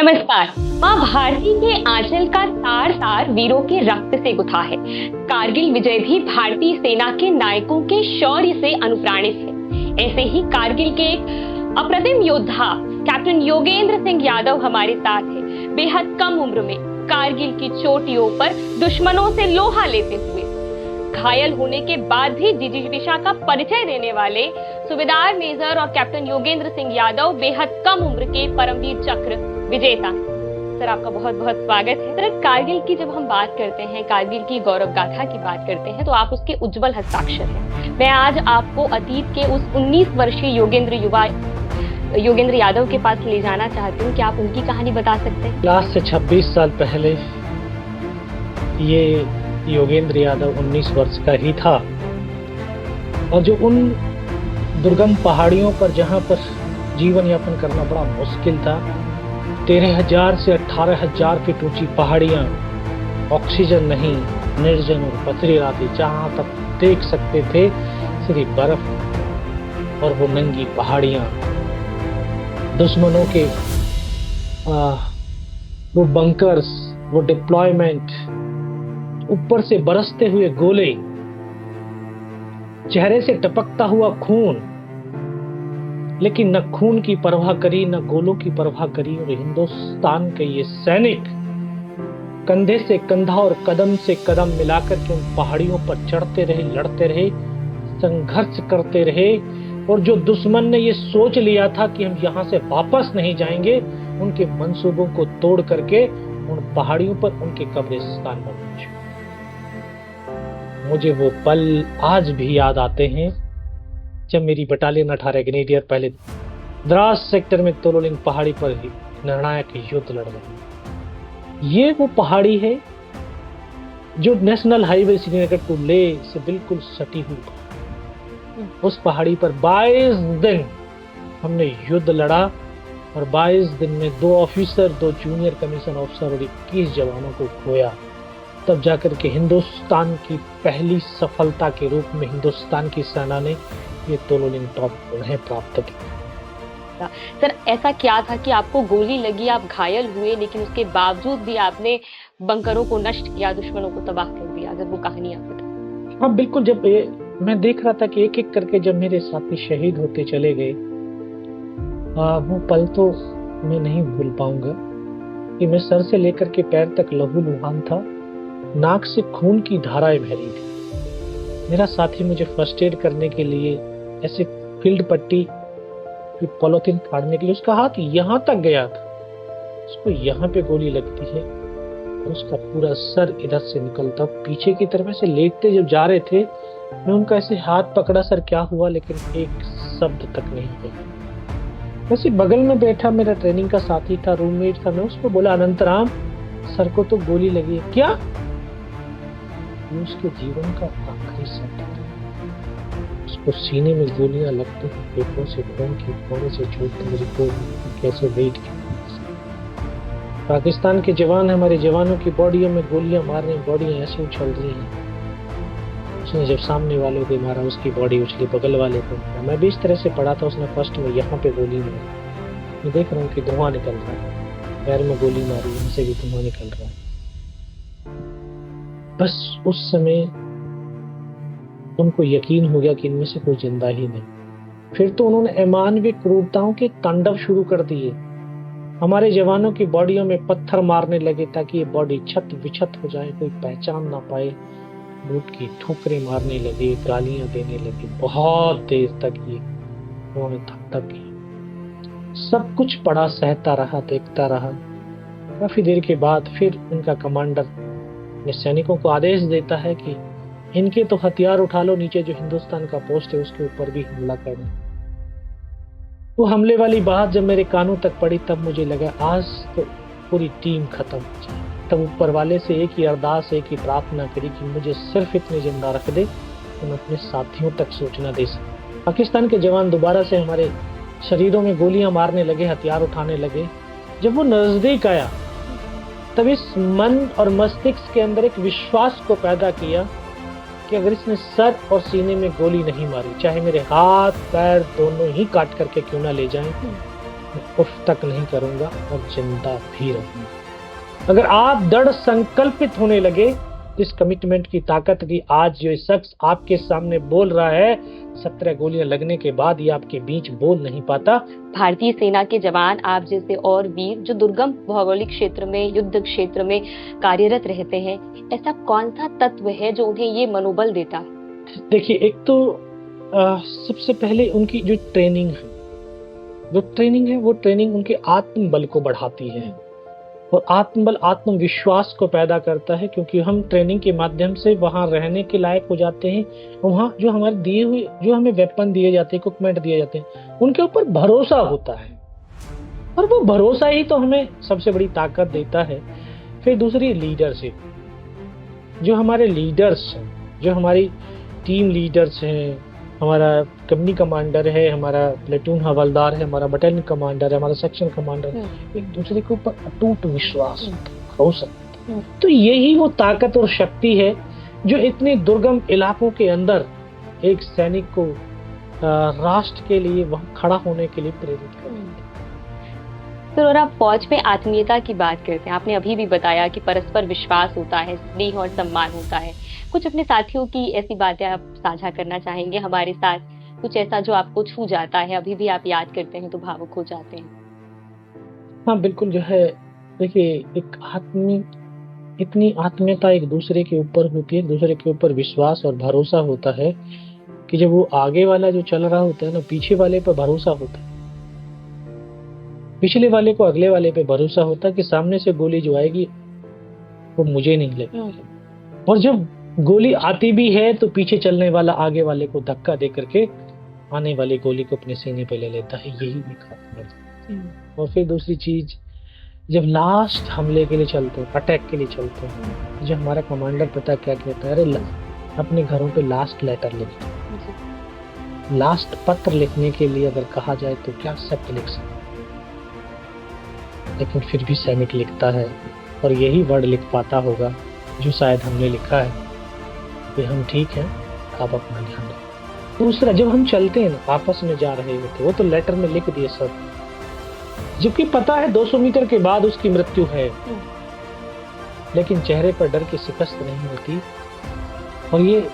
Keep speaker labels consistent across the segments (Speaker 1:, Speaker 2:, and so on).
Speaker 1: नमस्कार। माँ भारती के आंचल का तार तार वीरों के रक्त से गुथा है। कारगिल विजय भी भारतीय सेना के नायकों के शौर्य से अनुप्राणित है। ऐसे ही कारगिल के एक अप्रतिम योद्धा कैप्टन योगेंद्र सिंह यादव हमारे साथ है। बेहद कम उम्र में कारगिल की चोटियों पर दुश्मनों से लोहा लेते हुए घायल होने के बाद भी जिजीविषा का परिचय देने वाले सूबेदार मेजर और कैप्टन योगेंद्र सिंह यादव बेहद कम उम्र के परमवीर चक्र विजेता। सर, आपका बहुत बहुत स्वागत है। सर, कारगिल की जब हम बात करते हैं, कारगिल की गौरव गाथा की बात करते हैं, तो आप उसके उज्जवल हस्ताक्षर हैं। मैं आज आपको अतीत के उस 19 वर्षीय योगेंद्र यादव के पास ले जाना चाहती हूँ कि आप उनकी कहानी बता सकते हैं।
Speaker 2: आज से 26 साल पहले ये योगेंद्र यादव 19 वर्ष का ही था और जो उन दुर्गम पहाड़ियों पर जहाँ पर जीवन यापन करना बड़ा मुश्किल था, 13,000 से 18,000 फीट ऊंची पहाड़ियाँ, ऑक्सीजन नहीं, निर्जन और पथरी रातें, जहाँ तक देख सकते थे सिर्फ बर्फ और वो नंगी पहाड़ियाँ, दुश्मनों के वो बंकर्स, वो डिप्लॉयमेंट, ऊपर से बरसते हुए गोले, चेहरे से टपकता हुआ खून, लेकिन न खून की परवाह करी न गोलों की परवाह करी। और हिंदुस्तान के ये सैनिक कंधे से कंधा और कदम से कदम मिलाकर के उन पहाड़ियों पर चढ़ते रहे, लड़ते रहे, संघर्ष करते रहे। और जो दुश्मन ने ये सोच लिया था कि हम यहाँ से वापस नहीं जाएंगे, उनके मंसूबों को तोड़ करके उन पहाड़ियों पर उनके कब्रिस्तान बन गए। मुझे वो पल आज भी याद आते हैं जब मेरी बटालियन 18 ग्रेनेडियर पहले द्रास सेक्टर में तोलोलिंग पहाड़ी पर निर्णायक युद्ध लड़ रहे। ये वो पहाड़ी है जो national highway Srinagar to Leh से बिल्कुल सटी हुई। उस पहाड़ी पर 22 दिन हमने युद्ध लड़ा और 22 दिन में 2 ऑफिसर, 2 जूनियर कमीशन ऑफिसर और 21 जवानों को खोया। तब जाकर के हिंदुस्तान की पहली सफलता के रूप में हिंदुस्तान की सेना ने ये तोलोलिंग टॉप उन्हें प्राप्त किया।
Speaker 1: सर, ऐसा क्या था कि आपको गोली लगी, आप घायल हुए, लेकिन उसके बावजूद भी आपने बंकरों को नष्ट किया, दुश्मनों को तबाह कर दिया? अगर वो कहानी आप बताएं।
Speaker 2: हाँ बिल्कुल। जब मैं देख रहा था कि एक एक करके जब मेरे साथी शहीद होते चले गए, वो पल तो मैं नहीं भूल पाऊंगा कि मैं सर से लेकर के पैर तक लहूलुहान था, नाक से खून की धाराएं बह रही थी। मेरा साथी मुझे फर्स्ट एड करने के लिए ऐसे फील्ड पट्टी पॉलिथीन फाड़ने के लिए, उसका हाथ यहाँ तक गया था, उसको यहाँ पे गोली लगती है और उसका पूरा सर इधर से निकलता, पीछे की तरफ से लेटते जब जा रहे थे, मैं उनका ऐसे हाथ पकड़ा, सर क्या हुआ, लेकिन एक शब्द तक नहीं गया। वैसे बगल में बैठा मेरा ट्रेनिंग का साथी था, रूममेट था, मैं उसको बोला, अनंतराम सर को तो गोली लगी है। क्या? ये उसके जीवन का आखिरी शब्द था। उसको सीने में गोलियां लगती, पेटों से खून की थोड़े से छूटती, मेरी को कैसे वेट किया। पाकिस्तान के जवान, हमारे जवानों की बॉडियों में गोलियां मार रही, बॉडियां ऐसे उछल रही हैं। उसने जब सामने वालों को मारा, उसकी बॉडी उछली, बगल वाले को मारा। मैं भी इस तरह से पड़ा था, उसने फर्स्ट में यहाँ पे गोली मारी। मैं देख रहा हूँ कि धुआं निकल रहा है, पैर में गोली मारी, यहाँ से भी धुआं निकल रहा है। बस उस समय उनको यकीन हो गया कि इनमें से कोई जिंदा ही नहीं। फिर तो उन्होंने अमानवीय क्रूरताओं के तांडव शुरू कर दिए। हमारे जवानों की बॉडियों में पत्थर मारने लगे ताकि ये बॉडी छत विछत हो जाए, कोई पहचान ना पाए। बूट की ठोकरें मारने लगे, गालियां देने लगे। बहुत देर तक ये उन्होंने थक किया। सब कुछ पड़ा सहता रहा, देखता रहा। काफी देर के बाद फिर उनका कमांडर सैनिकों को आदेश देता है कि इनके तो हथियार उठा लो, नीचे जो हिंदुस्तान का पोस्ट है उसके ऊपर भी हमला करना। वो हमले वाली बात जब मेरे कानों तक पड़ी, तब मुझे लगा आज तो पूरी टीम खत्म हो जाए। तब ऊपर वाले से एक ही अरदास, एक ही प्रार्थना करी कि मुझे सिर्फ इतने जिंदा रख दे तो मैं अपने साथियों तक सोचना दे सकूं। पाकिस्तान के जवान दोबारा से हमारे शरीरों में गोलियां मारने लगे, हथियार उठाने लगे। जब वो नजदीक आया, तब इस मन और मस्तिष्क के अंदर एक विश्वास को पैदा किया कि अगर इसने सर और सीने में गोली नहीं मारी, चाहे मेरे हाथ पैर दोनों ही काट करके क्यों ना ले जाएं, उफ तक नहीं करूंगा और जिंदा भी रहूंगा। अगर आप दृढ़ संकल्पित होने लगे, इस कमिटमेंट की ताकत की आज जो शख्स आपके सामने बोल रहा है, 17 गोलियां लगने के बाद ये आपके बीच बोल नहीं पाता।
Speaker 1: भारतीय सेना के जवान, आप जैसे और वीर जो दुर्गम भौगोलिक क्षेत्र में, युद्ध क्षेत्र में कार्यरत रहते हैं, ऐसा कौन सा तत्व है जो उन्हें ये मनोबल देता है?
Speaker 2: देखिए, एक तो सबसे पहले उनकी जो ट्रेनिंग है, वो ट्रेनिंग उनके आत्मबल को बढ़ाती है और आत्मबल आत्मविश्वास को पैदा करता है, क्योंकि हम ट्रेनिंग के माध्यम से वहां रहने के लायक हो जाते हैं। वहां जो हमारे दिए हुए, जो हमें वेपन दिए जाते हैं, इक्विपमेंट दिए जाते हैं, उनके ऊपर भरोसा होता है और वो भरोसा ही तो हमें सबसे बड़ी ताकत देता है। फिर दूसरी लीडरशिप, जो हमारे लीडर्स हैं, जो हमारी टीम लीडर्स हैं, हमारा कंपनी कमांडर है, हमारा प्लेटून हवलदार है, हमारा बटालियन कमांडर है, हमारा सेक्शन कमांडर है, एक दूसरे के ऊपर अटूट विश्वास भरोसा। तो यही वो ताकत और शक्ति है जो इतने दुर्गम इलाकों के अंदर एक सैनिक को राष्ट्र के लिए वहां खड़ा होने के लिए प्रेरित करती है।
Speaker 1: सर, और आप फौज में आत्मीयता की बात करते हैं, आपने अभी भी बताया कि परस्पर विश्वास होता है, स्नेह और सम्मान होता है। कुछ अपने साथियों की ऐसी बातें आप साझा करना चाहेंगे हमारे साथ, कुछ ऐसा जो आपको छू जाता है, अभी भी आप याद करते हैं तो भावुक हो जाते हैं?
Speaker 2: हाँ बिल्कुल, जो है देखिए, इतनी आत्मीयता एक दूसरे के ऊपर होती है, दूसरे के ऊपर विश्वास और भरोसा होता है कि जब वो आगे वाला जो चल रहा होता है ना, पीछे वाले पर भरोसा होता है, पिछले वाले को अगले वाले पे भरोसा होता है कि सामने से गोली जो आएगी वो मुझे नहीं लगेगी, और जब गोली आती भी है तो पीछे चलने वाला आगे वाले को धक्का दे करके आने वाली गोली को अपने सीने पे ले लेता है। यही एक आत्मबल। और फिर दूसरी चीज, जब लास्ट हमले के लिए चलते हैं, अटैक के लिए चलते हैं, जब हमारा कमांडर पता क्या कहता है, अरे अपने घरों पे लास्ट लेटर लिखते, लास्ट पत्र लिखने के लिए अगर कहा जाए तो क्या शब्द लिख सकते, लेकिन फिर भी सैनिक लिखता है और यही वर्ड लिख पाता होगा जो शायद हमने लिखा है कि हम ठीक हैं, आप अपना ध्यान रखें। दूसरा, जब हम चलते हैं ना, आपस में जा रहे होते, वो तो लेटर में लिख दिए सब, जबकि पता है 200 मीटर के बाद उसकी मृत्यु है, लेकिन चेहरे पर डर की शिकस्त नहीं होती। और ये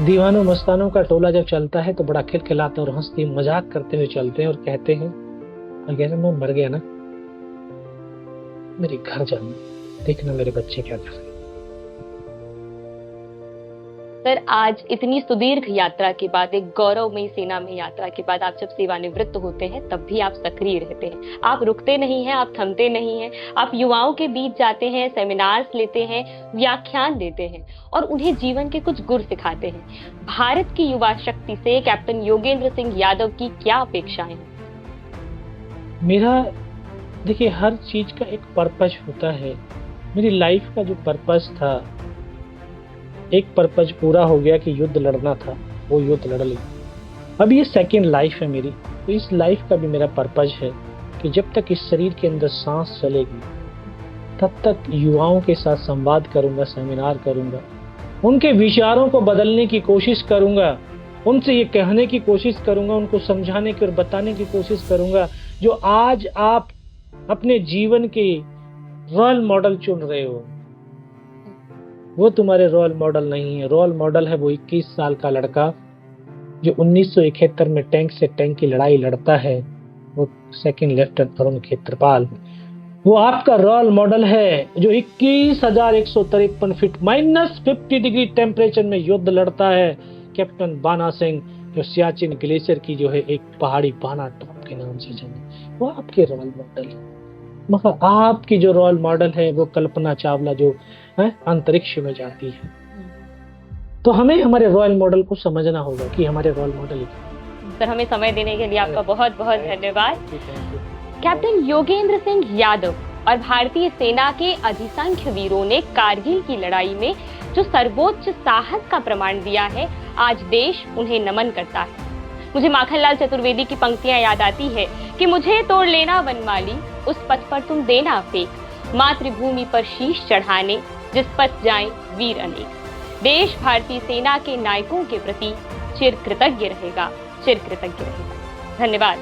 Speaker 2: दीवानों मस्तानों का टोला जब चलता है तो बड़ा खिलखिलाता और हंसते मजाक करते हुए चलते हैं और कहते हैं, अगर मैं मर गया ना, मेरे घर जाना, देखना मेरे बच्चे क्या कर रहे हैं।
Speaker 1: सर, आज इतनी सुदीर्घ यात्रा के बाद, एक गौरवमयी सेना में यात्रा के बाद आप जब सेवानिवृत्त होते हैं तब भी आप सक्रिय रहते हैं, आप रुकते नहीं हैं, आप थमते नहीं हैं, आप युवाओं के बीच जाते हैं, सेमिनार्स लेते हैं, व्याख्यान देते हैं और उन्हें जीवन के कुछ गुर सिखाते हैं। भारत की युवा शक्ति से कैप्टन योगेंद्र सिंह यादव की क्या अपेक्षाएं हैं?
Speaker 2: मेरा, देखिए, हर चीज का एक पर्पज होता है। मेरी लाइफ का जो पर्पज था, एक पर्पज पूरा हो गया कि युद्ध लड़ना था, वो युद्ध लड़ ली। अब ये सेकंड लाइफ है मेरी, तो इस लाइफ का भी मेरा पर्पज है कि जब तक इस शरीर के अंदर सांस चलेगी तब तक युवाओं के साथ संवाद करूंगा, सेमिनार करूंगा, उनके विचारों को बदलने की कोशिश करूंगा, उनसे ये कहने की कोशिश करूंगा, उनको समझाने की और बताने की कोशिश करूंगा, जो आज आप अपने जीवन के रोल मॉडल चुन रहे हो, वो तुम्हारे रोल मॉडल नहीं है। रोल मॉडल है वो 21 साल का लड़का जो 1971 में टैंक से टैंक की लड़ाई लड़ता है, वो सेकंड लेफ्टिनेंट अरुण क्षेत्रपाल। वो आपका रोल मॉडल है जो 21,153 फीट -50 डिग्री टेम्परेचर में युद्ध लड़ता है, कैप्टन बाना सिंह, जो सियाचिन ग्लेशियर की जो है एक पहाड़ी बाना टॉप के नाम से जाने, वो आपके रोल मॉडल है। मगर आपकी जो रोल मॉडल है वो कल्पना चावला, जो है अंतरिक्ष में जाती है। तो हमें हमारे रोल मॉडल को समझना होगा कि हमारे रोल मॉडल।
Speaker 1: सर, हमें समय देने के लिए आपका बहुत बहुत धन्यवाद। कैप्टन योगेंद्र सिंह यादव और भारतीय सेना के अधिसंख्य वीरों ने कारगिल की लड़ाई में जो सर्वोच्च साहस का प्रमाण दिया है, आज देश उन्हें नमन करता है। मुझे माखनलाल चतुर्वेदी की पंक्तियां याद आती है कि मुझे तोड़ लेना वनमाली, उस पथ पर तुम देना फेंक, मातृभूमि पर शीश चढ़ाने, जिस पथ जाएं वीर अनेक। देश भारतीय सेना के नायकों के प्रति चिर कृतज्ञ रहेगा, चिर कृतज्ञ रहेगा। धन्यवाद।